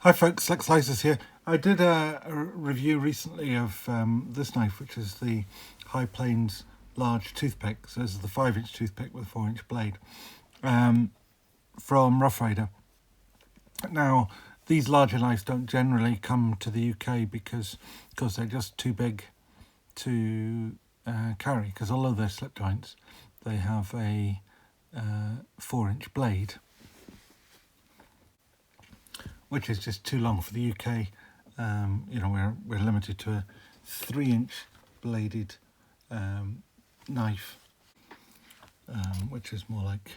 Hi folks, Lex Slices here. I did a review recently of this knife, which is the High Plains large toothpick. So this is the 5-inch toothpick with a 4-inch blade from Rough Rider. Now, these larger knives don't generally come to the UK because they're just too big to carry. Because although they're slip joints, they have a 4-inch blade, which is just too long for the UK. We're limited to a 3-inch bladed knife, which is more like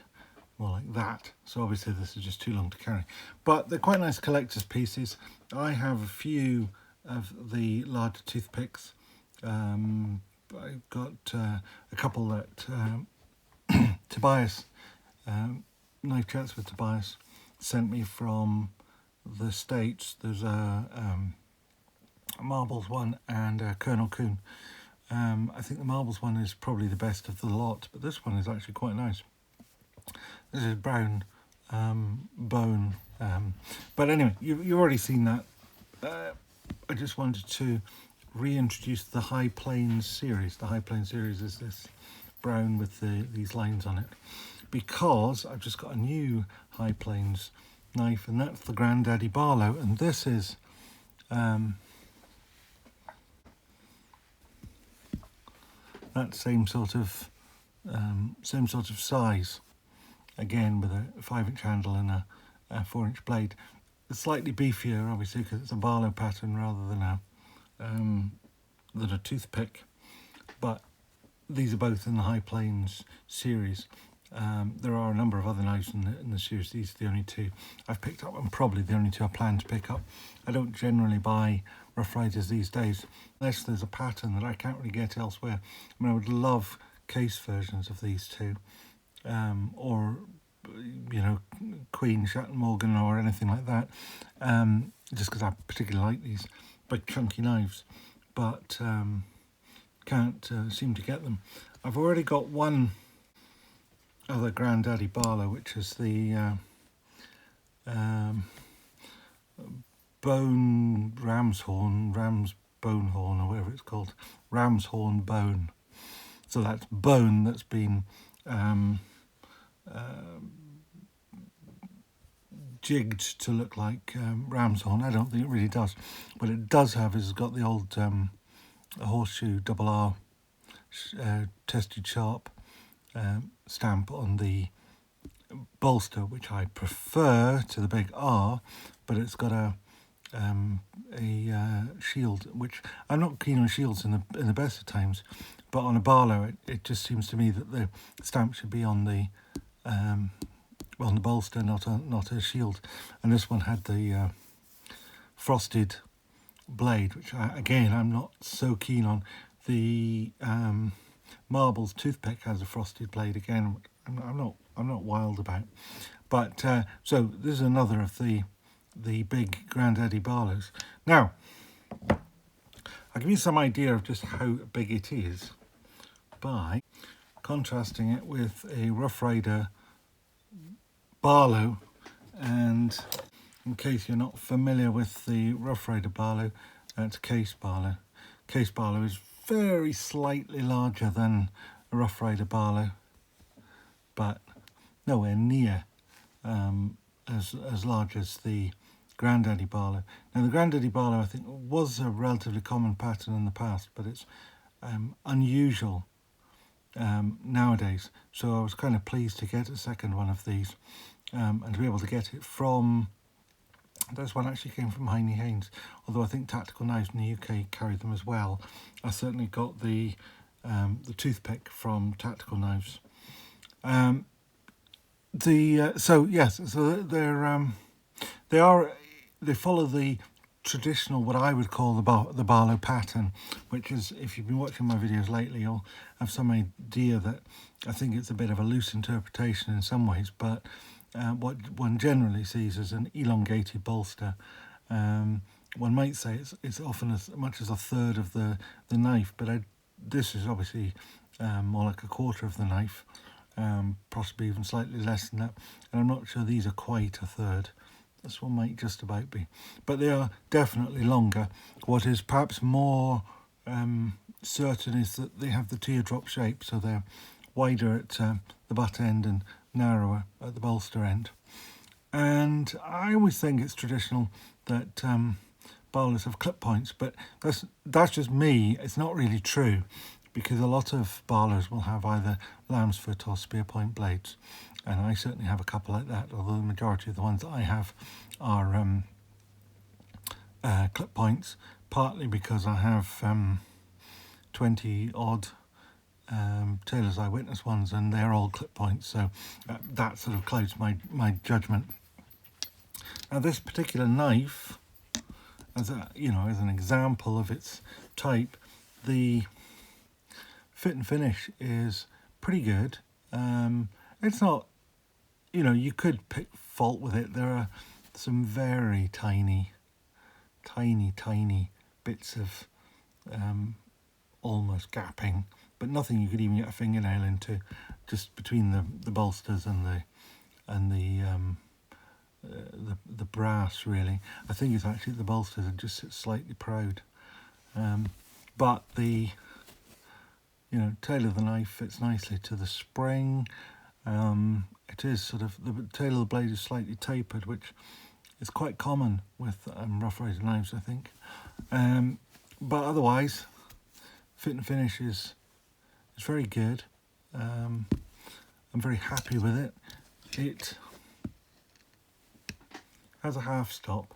that. So obviously this is just too long to carry. But they're quite nice collector's pieces. I have a few of the larger toothpicks. I've got a couple that Tobias, Knife Chats with Tobias, sent me from the States. There's a Marbles one and a Colonel Coon. I think the Marbles one is probably the best of the lot, but this one is actually quite nice. This is brown bone, but anyway, you've already seen that. I just wanted to reintroduce the High Plains series. The High Plains series is this brown with these lines on it, because I've just got a new High Plains knife, and that's the Grandaddy Barlow, and this is that same sort of size, again with a 5-inch handle and a 4-inch blade. It's slightly beefier, obviously, because it's a Barlow pattern rather than a toothpick. But these are both in the High Plains series. There are a number of other knives in the series. These are the only two I've picked up, and probably the only two I plan to pick up. I don't generally buy Rough Riders these days, unless there's a pattern that I can't really get elsewhere. I mean, I would love case versions of these two, or Queen, Shatton Morgan, or anything like that, just because I particularly like these big chunky knives, but can't seem to get them. I've already got one other Grandaddy Barlow, which is the bone ram's bone horn, or whatever it's called, ram's horn bone. So that's bone that's been jigged to look like ram's horn. I don't think it really does. What it does have is it's got the old horseshoe double R tested sharp stamp on the bolster, which I prefer to the big R, but it's got a shield, which I'm not keen on shields in the best of times, but on a Barlow it just seems to me that the stamp should be on the bolster, not a shield. And this one had the frosted blade, which I'm not so keen on. The Marbles toothpick has a frosted blade, again I'm not wild about. But so this is another of the big Grandaddy Barlows. Now, I'll give you some idea of just how big it is by contrasting it with a Rough Rider Barlow. And in case you're not familiar with the Rough Rider Barlow, that's Case Barlow. Case Barlow is very slightly larger than a Rough Rider Barlow, but nowhere near as large as the Grandaddy Barlow. Now the Grandaddy Barlow, I think, was a relatively common pattern in the past, but it's unusual nowadays. So I was kind of pleased to get a second one of these, and to be able to get it from, this one actually came from Heine Haynes, although I think Tactical Knives in the UK carry them as well. I certainly got the toothpick from Tactical Knives. They follow the traditional, what I would call the Barlow pattern, which is, if you've been watching my videos lately, you'll have some idea that I think it's a bit of a loose interpretation in some ways, but what one generally sees is an elongated bolster. One might say it's often as much as a third of the knife, but this is obviously more like a quarter of the knife, possibly even slightly less than that, and I'm not sure these are quite a third. This one might just about be, but they are definitely longer. What is perhaps more certain is that they have the teardrop shape, so they're wider at the butt end and narrower at the bolster end. And I always think it's traditional that Barlows have clip points, but that's just me. It's not really true, because a lot of Barlows will have either lamb's foot or spear point blades, and I certainly have a couple like that, although the majority of the ones that I have are clip points, partly because I have 20 odd Taylor's Eyewitness ones, and they're all clip points, so that sort of clouds my judgment. Now this particular knife, as an example of its type, the fit and finish is pretty good. It's not, you could pick fault with it. There are some very tiny bits of almost gapping, but nothing you could even get a fingernail into, just between the bolsters and the brass, really. I think it's actually the bolsters that just sit slightly proud. But the tail of the knife fits nicely to the spring. It is sort of, the tail of the blade is slightly tapered, which is quite common with rough razor knives, I think. But otherwise, fit and finish is very good. I'm very happy with it. It has a half stop.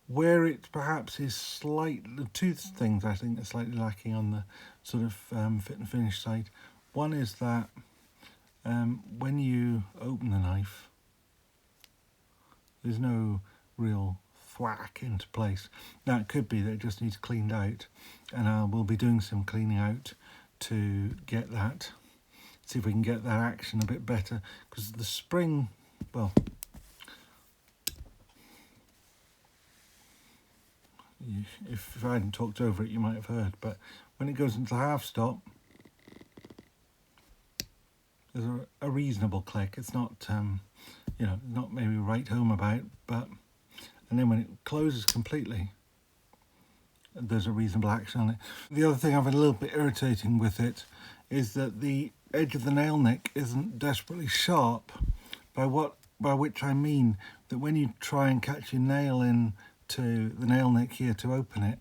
Where it perhaps is slightly, two things I think are slightly lacking on the sort of fit and finish side. One is that when you open the knife, there's no real thwack into place. Now it could be that it just needs cleaned out, and I will be doing some cleaning out to get that, see if we can get that action a bit better, because the spring, well, if I hadn't talked over it you might have heard, but when it goes into half stop, there's a reasonable click. It's not not maybe right home about, but, and then when it closes completely, there's a reasonable action on it. The other thing I've been a little bit irritating with it is that the edge of the nail nick isn't desperately sharp, by which I mean that when you try and catch your nail in to the nail nick here to open it,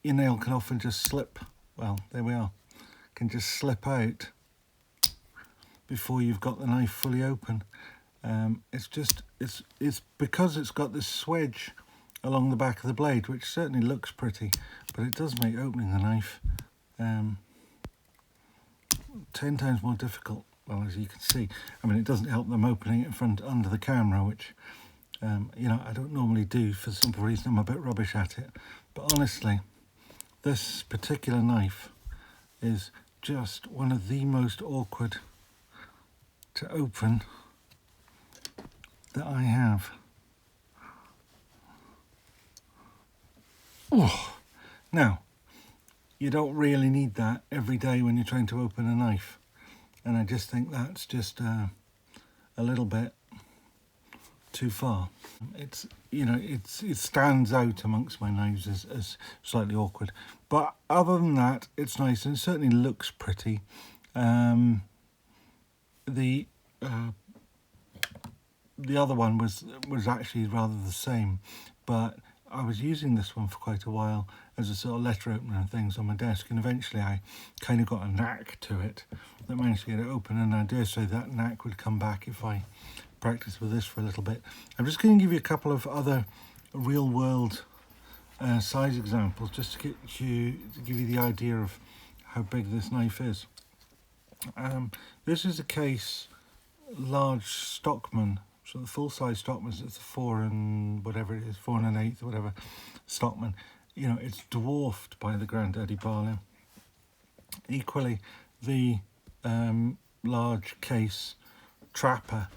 your nail can often just slip, well, there we are, can just slip out before you've got the knife fully open. It's because it's got this swedge along the back of the blade, which certainly looks pretty, but it does make opening the knife 10 times more difficult. Well, as you can see, I mean, it doesn't help them opening it under the camera, which I don't normally do, for the simple reason I'm a bit rubbish at it. But honestly, this particular knife is just one of the most awkward to open that I have. Oh, now, you don't really need that every day when you're trying to open a knife, and I just think that's just a little bit too far. It stands out amongst my knives as slightly awkward, but other than that, it's nice and it certainly looks pretty. The other one was actually rather the same, but I was using this one for quite a while as a sort of letter opener and things on my desk, and eventually I kind of got a knack to it that managed to get it open, and I dare say that knack would come back if I practice with this for a little bit. I'm just going to give you a couple of other real world size examples, just to give you the idea of how big this knife is. This is a case large Stockman, so the full size Stockman, it's a 4 and whatever it is, 4 and an 1/8 or whatever Stockman. It's dwarfed by the Grandaddy Barlow. Equally, the large case Trapper,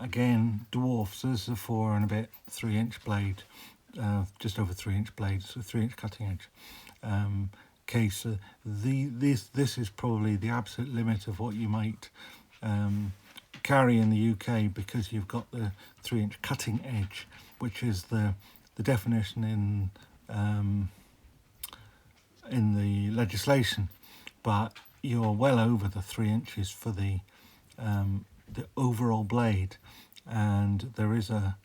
again dwarfs. So this is a 4 and a bit 3-inch blade, just over 3-inch blade, so 3-inch cutting edge case. This is probably the absolute limit of what you might carry in the UK because you've got the 3-inch cutting edge, which is the definition in the legislation, but you're well over the 3 inches for the overall blade, and there is a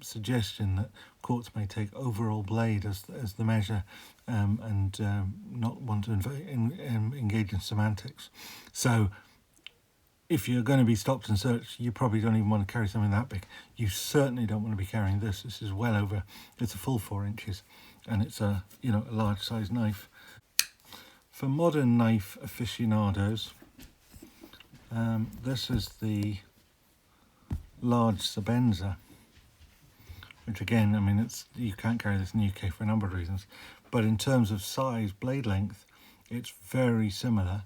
suggestion that courts may take overall blade as the measure, and not want to engage in semantics. So if you're going to be stopped and searched, you probably don't even want to carry something that big. You certainly don't want to be carrying this. This is well over, it's a full 4 inches, and it's a a large size knife. For modern knife aficionados, this is the large Sabenza, which again, I mean, you can't carry this in the UK for a number of reasons, but in terms of size, blade length, it's very similar.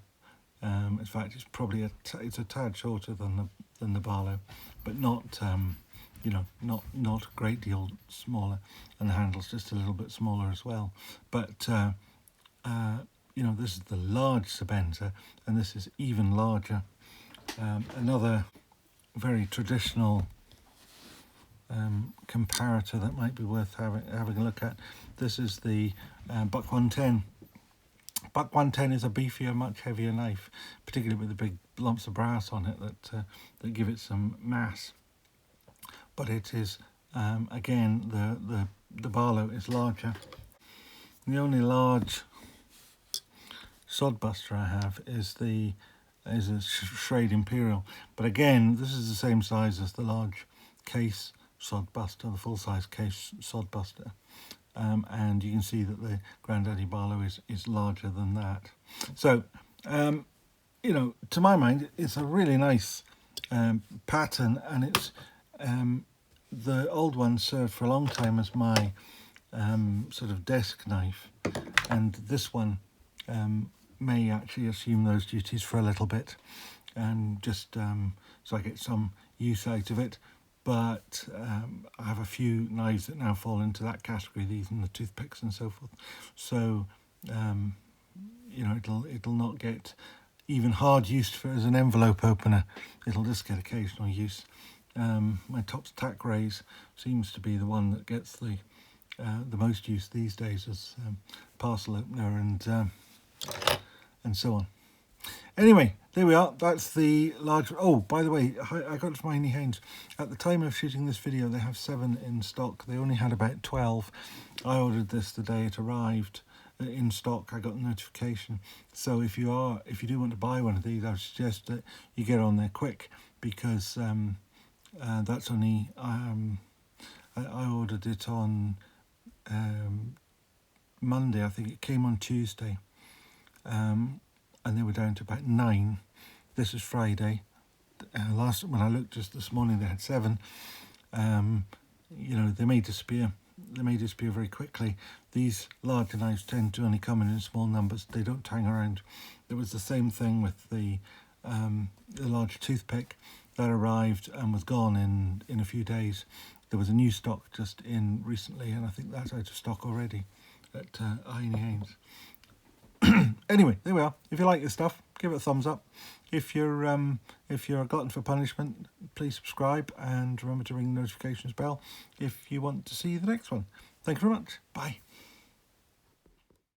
In fact, it's probably it's a tad shorter than the Barlow, but not not a great deal smaller, and the handle's just a little bit smaller as well. But this is the large Sabenza, and this is even larger. Another very traditional comparator that might be worth having a look at. This is the Buck 110. Buck 110 is a beefier, much heavier knife, particularly with the big lumps of brass on it that give it some mass. But it is again, the Barlow is larger. The only large sodbuster I have is a Schrade Imperial, but again, this is the same size as the large case sodbuster, the full-size case sodbuster, and you can see that the Grandaddy Barlow is larger than that. So to my mind, it's a really nice pattern, and it's the old one served for a long time as my sort of desk knife, and this one may actually assume those duties for a little bit, and just so I get some use out of it. But I have a few knives that now fall into that category, these and the toothpicks and so forth. So it'll not get even hard use as an envelope opener. It'll just get occasional use. My Topps tack raise seems to be the one that gets the most use these days as parcel opener and so on. Anyway, there we are. That's the large. Oh, by the way, I got to Miney Haynes. At the time of shooting this video, they have 7 in stock. They only had about 12. I ordered this the day it arrived in stock. I got a notification. So if you do want to buy one of these, I would suggest that you get on there quick, because that's only I ordered it on Monday. I think it came on Tuesday. And they were down to about 9. This is Friday. When I looked just this morning, they had 7. They may disappear. They may disappear very quickly. These larger knives tend to only come in small numbers. They don't hang around. It was the same thing with the large toothpick that arrived and was gone in a few days. There was a new stock just in recently, and I think that's out of stock already at Miney Haynes. Anyway, there we are. If you like this stuff, give it a thumbs up. If you're a glutton for punishment, please subscribe, and remember to ring the notifications bell if you want to see the next one. Thank you very much. Bye.